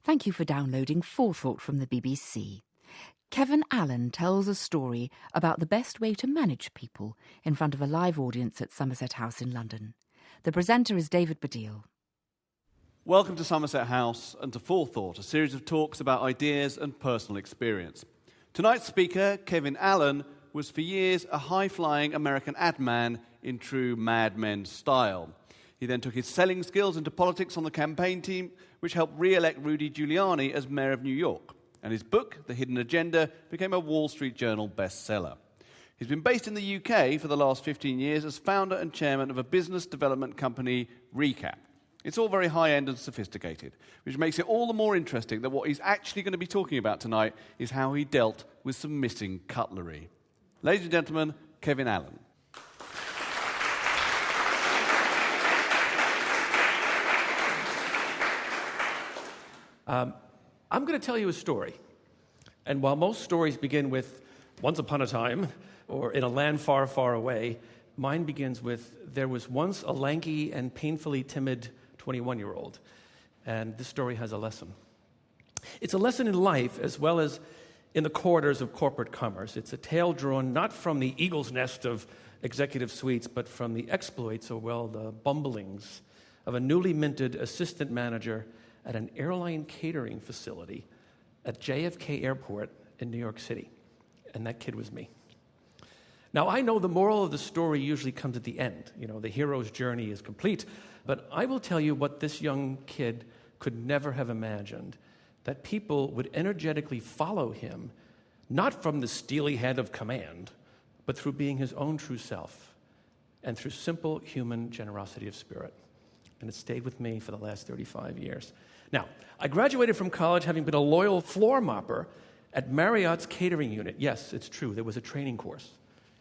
Thank you for downloading 4thought from the BBC. Kevin Allen tells a story about the best way to manage people in front of a live audience at Somerset House in London. The presenter is David Baddiel. Welcome to Somerset House and to 4thought, a series of talks about ideas and personal experience. Tonight's speaker, Kevin Allen, was for years a high-flying American ad man in true Mad Men style. He then took his selling skills into politics on the campaign team, which helped re-elect Rudy Giuliani as mayor of New York. And his book, The Hidden Agenda, became a Wall Street Journal bestseller. He's been based in the UK for the last 15 years as founder and chairman of a business development company, Recap. It's all very high-end and sophisticated, which makes it all the more interesting that what he's actually going to be talking about tonight is how he dealt with some missing cutlery. Ladies and gentlemen, Kevin Allen. I'm going to tell you a story. And while most stories begin with once upon a time or in a land far, far away, mine begins with there was once a lanky and painfully timid 21-year-old. And this story has a lesson. It's a lesson in life as well as in the corridors of corporate commerce. It's a tale drawn not from the eagle's nest of executive suites, but from the exploits, or well, the bumblings of a newly minted assistant manager at an airline catering facility at JFK Airport in New York City. And that kid was me. Now, I know the moral of the story usually comes at the end. You know, the hero's journey is complete. But I will tell you what this young kid could never have imagined, that people would energetically follow him, not from the steely head of command, but through being his own true self and through simple human generosity of spirit. And it stayed with me for the last 35 years. Now, I graduated from college having been a loyal floor mopper at Marriott's catering unit. Yes, it's true, there was a training course.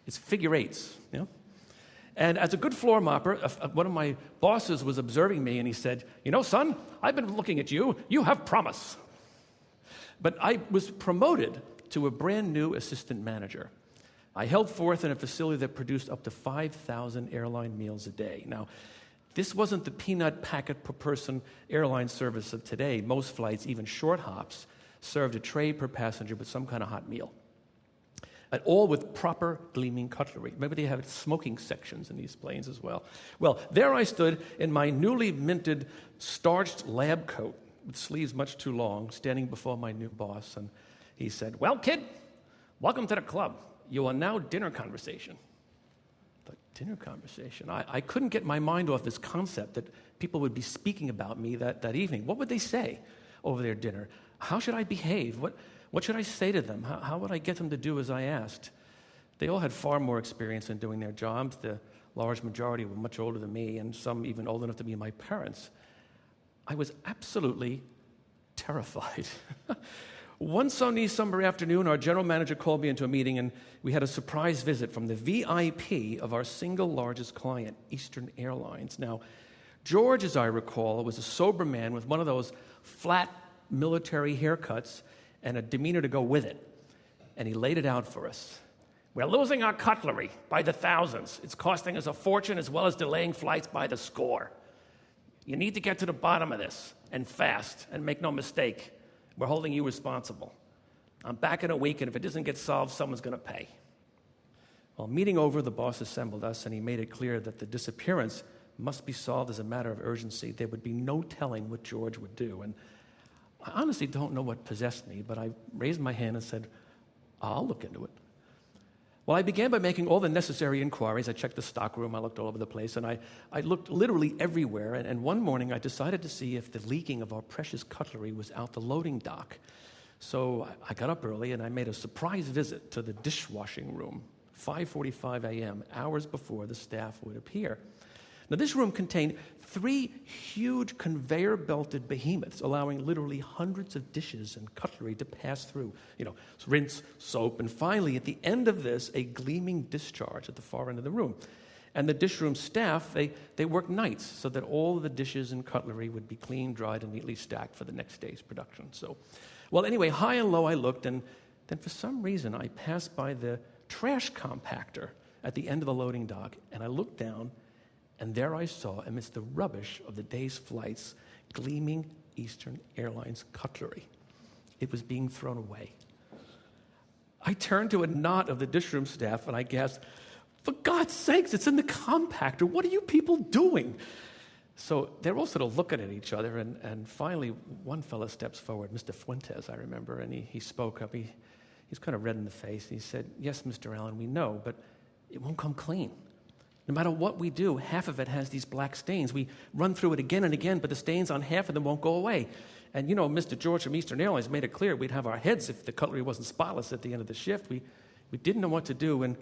It's figure eights, you know? And as a good floor mopper, one of my bosses was observing me, and he said, "You know, son, I've been looking at you. You have promise." But I was promoted to a brand new assistant manager. I held forth in a facility that produced up to 5,000 airline meals a day. Now, this wasn't the peanut packet per person airline service of today. Most flights, even short hops, served a tray per passenger with some kind of hot meal. And all with proper gleaming cutlery. Maybe they have smoking sections in these planes as well. Well, there I stood in my newly minted starched lab coat with sleeves much too long, standing before my new boss. And he said, "Well, kid, welcome to the club. You are now dinner conversation." Dinner conversation. I couldn't get my mind off this concept that people would be speaking about me that evening. What would they say over their dinner? How should I behave? What should I say to them? How would I get them to do as I asked? They all had far more experience in doing their jobs. The large majority were much older than me, and some even old enough to be my parents. I was absolutely terrified. One sunny summer afternoon, our general manager called me into a meeting, and we had a surprise visit from the VIP of our single largest client, Eastern Airlines. Now, George, as I recall, was a sober man with one of those flat military haircuts and a demeanor to go with it. And he laid it out for us. "We're losing our cutlery by the thousands. It's costing us a fortune as well as delaying flights by the score. You need to get to the bottom of this, and fast, and make no mistake. We're holding you responsible. I'm back in a week, and if it doesn't get solved, someone's going to pay." Well, meeting over, the boss assembled us, and he made it clear that the disappearance must be solved as a matter of urgency. There would be no telling what George would do. And I honestly don't know what possessed me, but I raised my hand and said, "I'll look into it." Well, I began by making all the necessary inquiries. I checked the stockroom, I looked all over the place, and I looked literally everywhere. And one morning, I decided to see if the leaking of our precious cutlery was out the loading dock. So I got up early, and I made a surprise visit to the dishwashing room, 5:45 a.m., hours before the staff would appear. Now, this room contained 3 huge conveyor-belted behemoths, allowing literally hundreds of dishes and cutlery to pass through. You know, rinse, soap, and finally, at the end of this, a gleaming discharge at the far end of the room. And the dish room staff, they worked nights so that all of the dishes and cutlery would be clean, dried, and neatly stacked for the next day's production. So, well, anyway, high and low I looked, and then for some reason, I passed by the trash compactor at the end of the loading dock, and I looked down, and there I saw, amidst the rubbish of the day's flights, gleaming Eastern Airlines cutlery. It was being thrown away. I turned to a knot of the dishroom staff and I gasped, "For God's sakes, it's in the compactor. What are you people doing?" So they're all sort of looking at each other, and finally one fella steps forward, Mr. Fuentes, I remember, and he spoke up. He's kind of red in the face, and he said, "Yes, Mr. Allen, we know, but it won't come clean. No matter what we do, half of it has these black stains. We run through it again and again, but the stains on half of them won't go away. And Mr. George from Eastern Airlines made it clear we'd have our heads if the cutlery wasn't spotless at the end of the shift. We didn't know what to do, and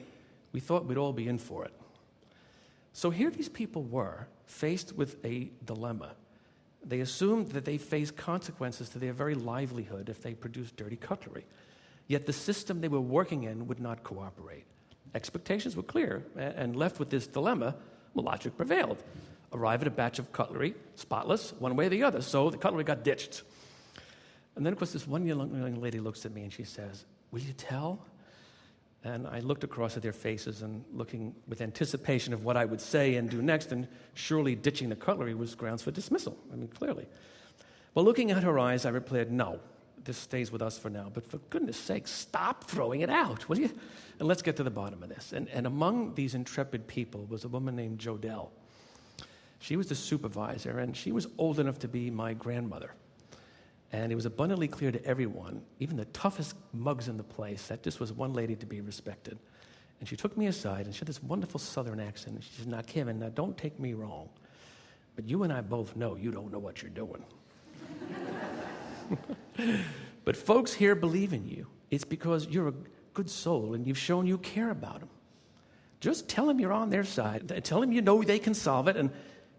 we thought we'd all be in for it." So here these people were, faced with a dilemma. They assumed that they faced consequences to their very livelihood if they produced dirty cutlery. Yet the system they were working in would not cooperate. Expectations were clear, and left with this dilemma, logic prevailed. Arrive at a batch of cutlery, spotless, one way or the other, so the cutlery got ditched. And then, of course, this one young lady looks at me and she says, "Will you tell?" And I looked across at their faces and looking with anticipation of what I would say and do next, and surely ditching the cutlery was grounds for dismissal. Clearly. Well, looking at her eyes, I replied, "No, this stays with us for now, but for goodness sake, stop throwing it out, will you? And let's get to the bottom of this." And among these intrepid people was a woman named Jodelle. She was the supervisor, and she was old enough to be my grandmother. And it was abundantly clear to everyone, even the toughest mugs in the place, that this was one lady to be respected. And she took me aside, and she had this wonderful southern accent. And she said, "Now, Kevin, don't take me wrong, but you and I both know you don't know what you're doing. But folks here believe in you. It's because you're a good soul, and you've shown you care about them. Just tell them you're on their side. Tell them you know they can solve it, and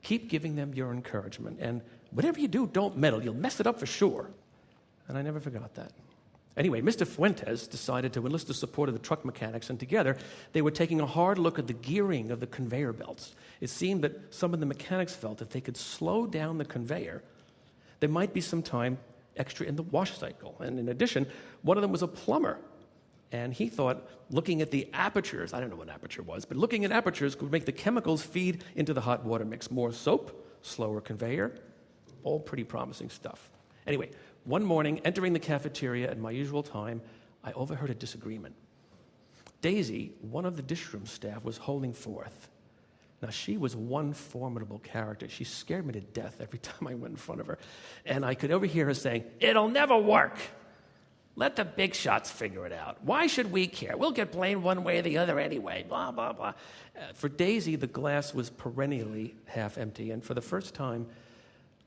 keep giving them your encouragement. And whatever you do, don't meddle. You'll mess it up for sure." And I never forgot that. Anyway, Mr. Fuentes decided to enlist the support of the truck mechanics, and together they were taking a hard look at the gearing of the conveyor belts. It seemed that some of the mechanics felt if they could slow down the conveyor, there might be some time extra in the wash cycle. And in addition, one of them was a plumber. And he thought looking at the apertures, I don't know what aperture was, but looking at apertures could make the chemicals feed into the hot water mix. More soap, slower conveyor, all pretty promising stuff. Anyway, one morning, entering the cafeteria at my usual time, I overheard a disagreement. Daisy, one of the dishroom staff, was holding forth. Now, she was one formidable character. She scared me to death every time I went in front of her. And I could overhear her saying, "It'll never work. Let the big shots figure it out. Why should we care? We'll get blamed one way or the other anyway, blah, blah, blah." For Daisy, the glass was perennially half empty. And for the first time,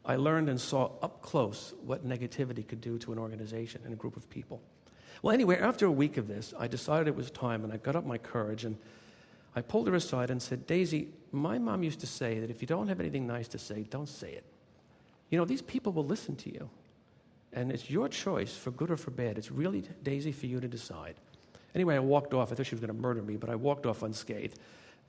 I learned and saw up close what negativity could do to an organization and a group of people. Well, anyway, after a week of this, I decided it was time, and I got up my courage, and I pulled her aside and said, "Daisy, my mom used to say that if you don't have anything nice to say, don't say it. These people will listen to you. And it's your choice, for good or for bad. It's really, Daisy, for you to decide." Anyway, I walked off. I thought she was going to murder me, but I walked off unscathed,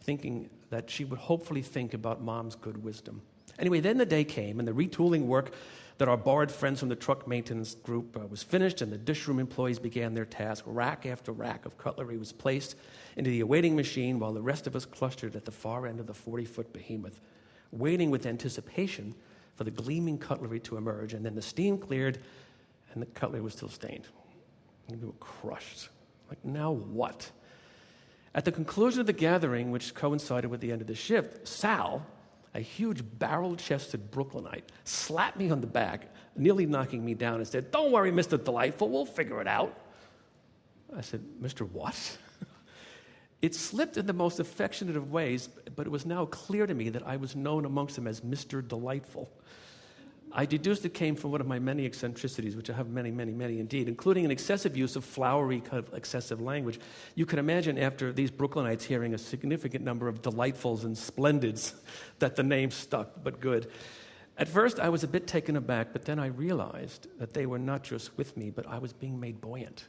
thinking that she would hopefully think about Mom's good wisdom. Anyway, then the day came, and the retooling work that our borrowed friends from the truck maintenance group was finished, and the dishroom employees began their task. Rack after rack of cutlery was placed into the awaiting machine, while the rest of us clustered at the far end of the 40-foot behemoth, waiting with anticipation for the gleaming cutlery to emerge. And then the steam cleared, and the cutlery was still stained. And we were crushed. Now what? At the conclusion of the gathering, which coincided with the end of the shift, Sal, a huge barrel-chested Brooklynite, slapped me on the back, nearly knocking me down, and said, "Don't worry, Mr. Delightful, we'll figure it out." I said, "Mr. what?" It slipped in the most affectionate of ways, but it was now clear to me that I was known amongst them as Mr. Delightful. I deduced it came from one of my many eccentricities, which I have many, many, many indeed, including an excessive use of flowery, kind of excessive language. You can imagine after these Brooklynites hearing a significant number of delightfuls and splendids that the name stuck, but good. At first, I was a bit taken aback, but then I realized that they were not just with me, but I was being made buoyant.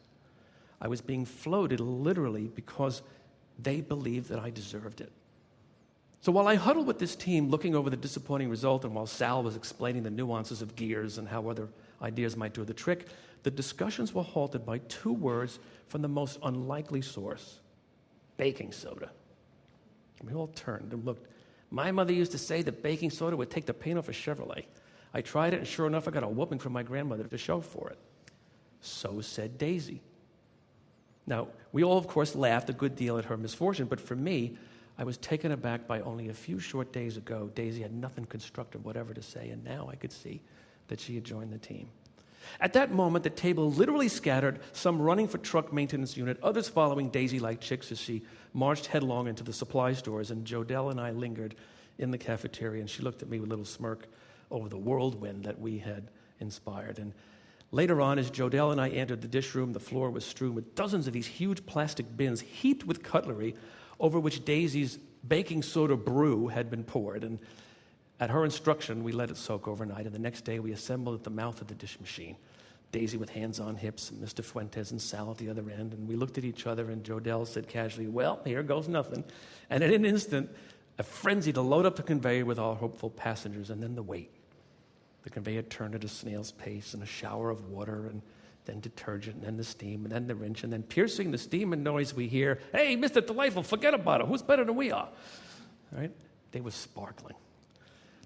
I was being floated literally because they believed that I deserved it. So while I huddled with this team looking over the disappointing result, and while Sal was explaining the nuances of gears and how other ideas might do the trick, the discussions were halted by two words from the most unlikely source: baking soda. We all turned and looked. My mother used to say that baking soda would take the paint off a Chevrolet. I tried it, and sure enough, I got a whooping from my grandmother to show for it. So said Daisy. Now, we all, of course, laughed a good deal at her misfortune, but for me, I was taken aback by only a few short days ago. Daisy had nothing constructive whatever to say, and now I could see that she had joined the team. At that moment, the table literally scattered, some running for truck maintenance unit, others following Daisy like chicks as she marched headlong into the supply stores, and Jodelle and I lingered in the cafeteria, and she looked at me with a little smirk over the whirlwind that we had inspired. And later on, as Jodelle and I entered the dish room, the floor was strewn with dozens of these huge plastic bins heaped with cutlery over which Daisy's baking soda brew had been poured. And at her instruction, we let it soak overnight, and the next day we assembled at the mouth of the dish machine. Daisy with hands on hips, and Mr. Fuentes and Sal at the other end, and we looked at each other, and Jodelle said casually, "Well, here goes nothing." And in an instant, a frenzy to load up the conveyor with our hopeful passengers, and then the wait. The conveyor turned at a snail's pace, and a shower of water, and then detergent, and then the steam, and then the wrench, and then piercing the steam and noise we hear, "Hey, Mr. Delightful, forget about it. Who's better than we are?" All right? They were sparkling.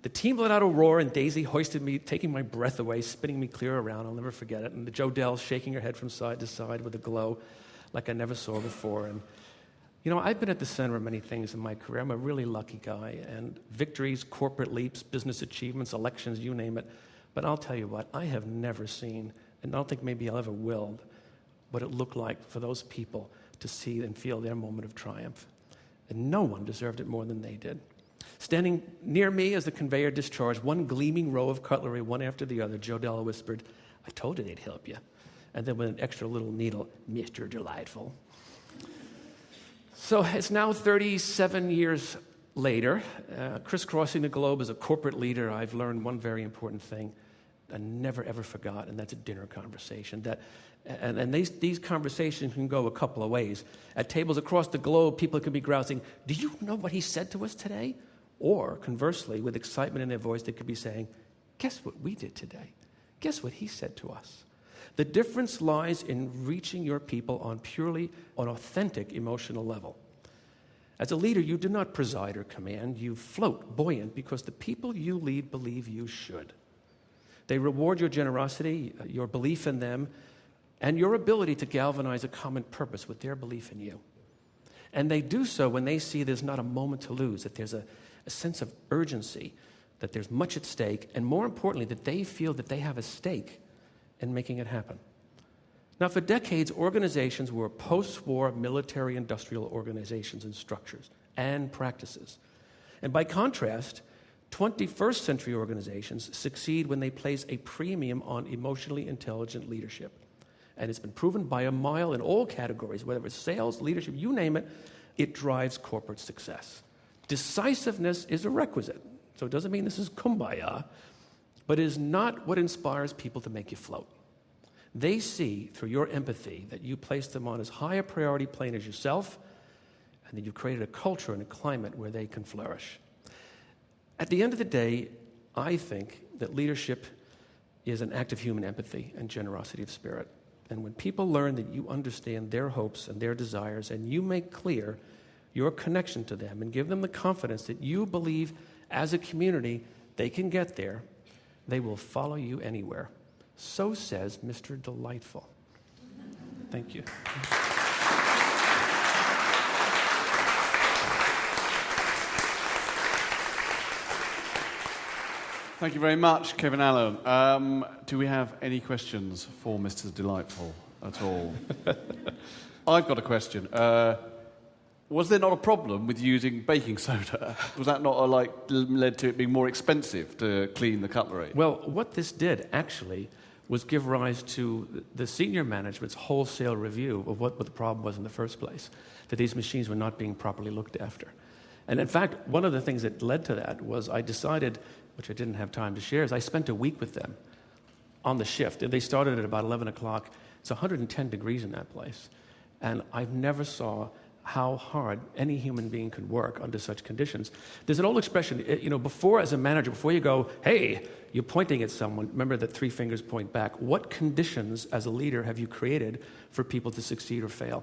The team let out a roar, and Daisy hoisted me, taking my breath away, spinning me clear around. I'll never forget it. And the Jodelle shaking her head from side to side with a glow like I never saw before. And, you know, I've been at the center of many things in my career. I'm a really lucky guy. And victories, corporate leaps, business achievements, elections, you name it. But I'll tell you what, I have never seen, and I don't think maybe I'll ever will, what it looked like for those people to see and feel their moment of triumph. And no one deserved it more than they did. Standing near me as the conveyor discharged, one gleaming row of cutlery, one after the other, Jodelle whispered, "I told you they'd help you." And then with an extra little needle, "Mr. Delightful." So it's now 37 years later, crisscrossing the globe as a corporate leader, I've learned one very important thing I never, ever forgot, and that's a dinner conversation. And these conversations can go a couple of ways. At tables across the globe, people can be grousing, "Do you know what he said to us today?" Or, conversely, with excitement in their voice, they could be saying, "Guess what we did today? Guess what he said to us?" The difference lies in reaching your people on purely an authentic emotional level. As a leader, you do not preside or command. You float buoyant because the people you lead believe you should. They reward your generosity, your belief in them, and your ability to galvanize a common purpose with their belief in you. And they do so when they see there's not a moment to lose, that there's a sense of urgency, that there's much at stake, and more importantly, that they feel that they have a stake in making it happen. Now, for decades, organizations were post-war military-industrial organizations and structures and practices. And by contrast, 21st century organizations succeed when they place a premium on emotionally intelligent leadership. And it's been proven by a mile in all categories, whether it's sales, leadership, you name it, it drives corporate success. Decisiveness is a requisite. So it doesn't mean this is kumbaya, but it is not what inspires people to make you float. They see through your empathy that you place them on as high a priority plane as yourself, and that you've created a culture and a climate where they can flourish. At the end of the day, I think that leadership is an act of human empathy and generosity of spirit. And when people learn that you understand their hopes and their desires, and you make clear your connection to them and give them the confidence that you believe as a community they can get there, they will follow you anywhere. So says Mr. Delightful. Thank you. Thank you very much, Kevin Allen. Do we have any questions for Mr. Delightful at all? I've got a question. Was there not a problem with using baking soda? Was that not led to it being more expensive to clean the cutlery? Well, what this did actually was give rise to the senior management's wholesale review of what the problem was in the first place, that these machines were not being properly looked after. And in fact, one of the things that led to that was I decided, which I didn't have time to share, is I spent a week with them on the shift. And they started at about 11 o'clock. It's 110 degrees in that place. And I never saw how hard any human being could work under such conditions. There's an old expression, before as a manager, before you go, "Hey," you're pointing at someone, remember that 3 fingers point back. What conditions as a leader have you created for people to succeed or fail?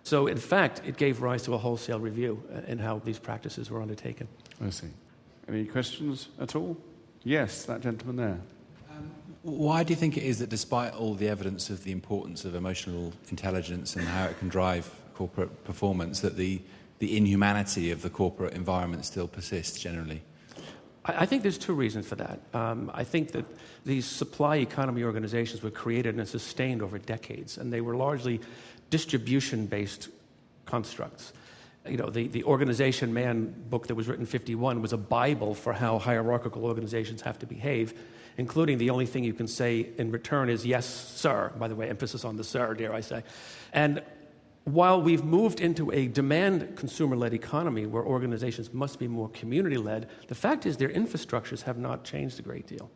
So in fact, it gave rise to a wholesale review in how these practices were undertaken. I see. Any questions at all? Yes, that gentleman there. Why do you think it is that despite all the evidence of the importance of emotional intelligence and how it can drive corporate performance, that the inhumanity of the corporate environment still persists generally? I think there's two reasons for that. I think that these supply economy organizations were created and sustained over decades, and they were largely distribution-based constructs. You know, the Organization Man book that was written in 1951 was a Bible for how hierarchical organizations have to behave, including the only thing you can say in return is, yes, sir. By the way, emphasis on the sir, dare I say. And while we've moved into a demand consumer-led economy where organizations must be more community-led, the fact is their infrastructures have not changed a great deal.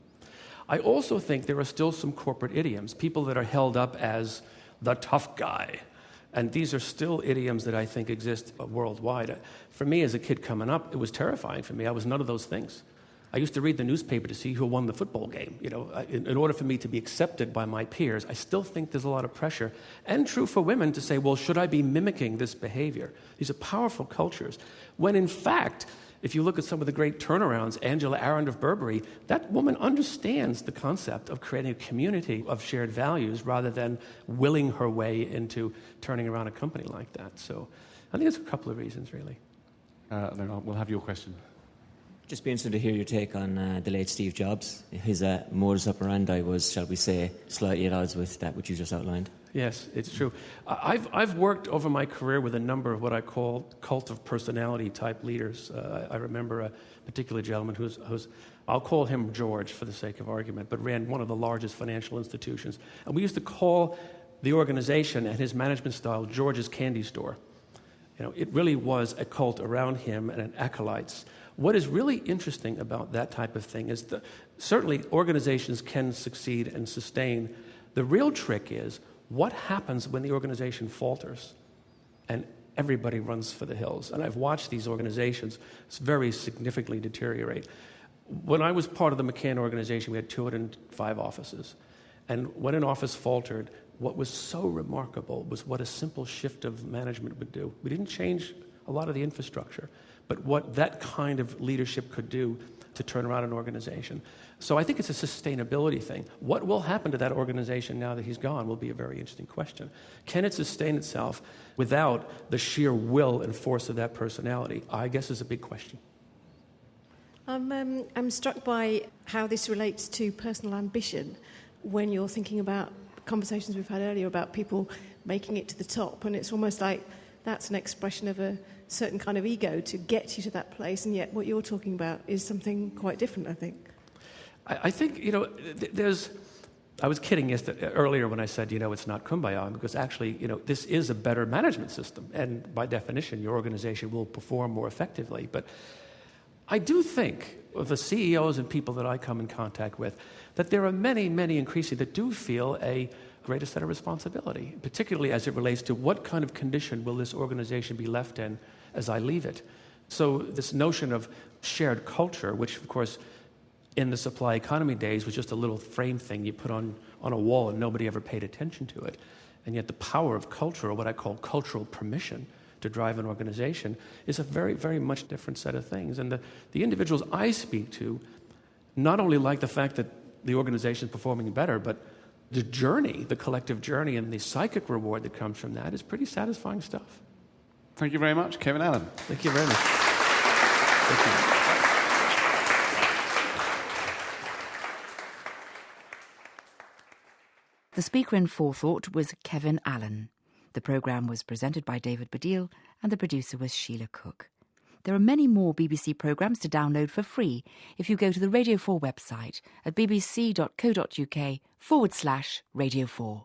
I also think there are still some corporate idioms, people that are held up as the tough guy. And these are still idioms that I think exist worldwide. For me, as a kid coming up, it was terrifying for me. I was none of those things. I used to read the newspaper to see who won the football game. You know, in order for me to be accepted by my peers, I still think there's a lot of pressure. And true for women to say, well, should I be mimicking this behavior? These are powerful cultures. When in fact, if you look at some of the great turnarounds, Angela Arendt of Burberry, that woman understands the concept of creating a community of shared values rather than willing her way into turning around a company like that. So I think there's a couple of reasons, really. Then we'll have your question. Just be interested to hear your take on the late Steve Jobs. His modus operandi was, shall we say, slightly at odds with that which you just outlined. Yes, it's true. I've worked over my career with a number of what I call cult of personality type leaders. I remember a particular gentleman who's I'll call him George for the sake of argument, but ran one of the largest financial institutions. And we used to call the organization and his management style George's Candy Store. You know, it really was a cult around him and acolytes. What is really interesting about that type of thing is that certainly organizations can succeed and sustain. The real trick is what happens when the organization falters and everybody runs for the hills. And I've watched these organizations very significantly deteriorate. When I was part of the McCann organization, we had 205 offices. And when an office faltered, what was so remarkable was what a simple shift of management would do. We didn't change a lot of the infrastructure, but what that kind of leadership could do to turn around an organization. So I think it's a sustainability thing. What will happen to that organization now that he's gone will be a very interesting question. Can it sustain itself without the sheer will and force of that personality? I guess is a big question. I'm struck by how this relates to personal ambition when you're thinking about conversations we've had earlier about people making it to the top, and it's almost like that's an expression of a certain kind of ego to get you to that place, and yet what you're talking about is something quite different, I think. I think, you know, I was kidding earlier when I said, you know, it's not kumbaya, because actually, you know, this is a better management system, and by definition, your organization will perform more effectively. But I do think of the CEOs and people that I come in contact with, that there are many, many increasingly that do feel a greater set of responsibility, particularly as it relates to what kind of condition will this organization be left in as I leave it. So this notion of shared culture, which of course in the supply economy days was just a little frame thing you put on a wall and nobody ever paid attention to it. And yet the power of culture, or what I call cultural permission, to drive an organization is a very, very much different set of things. And the individuals I speak to not only like the fact that the organization is performing better, but the journey, the collective journey, and the psychic reward that comes from that is pretty satisfying stuff. Thank you very much, Kevin Allen. Thank you very much. Thank you. The speaker in 4thought was Kevin Allen. The programme was presented by David Baddiel and the producer was Sheila Cook. There are many more BBC programmes to download for free if you go to the Radio 4 website at bbc.co.uk/Radio 4.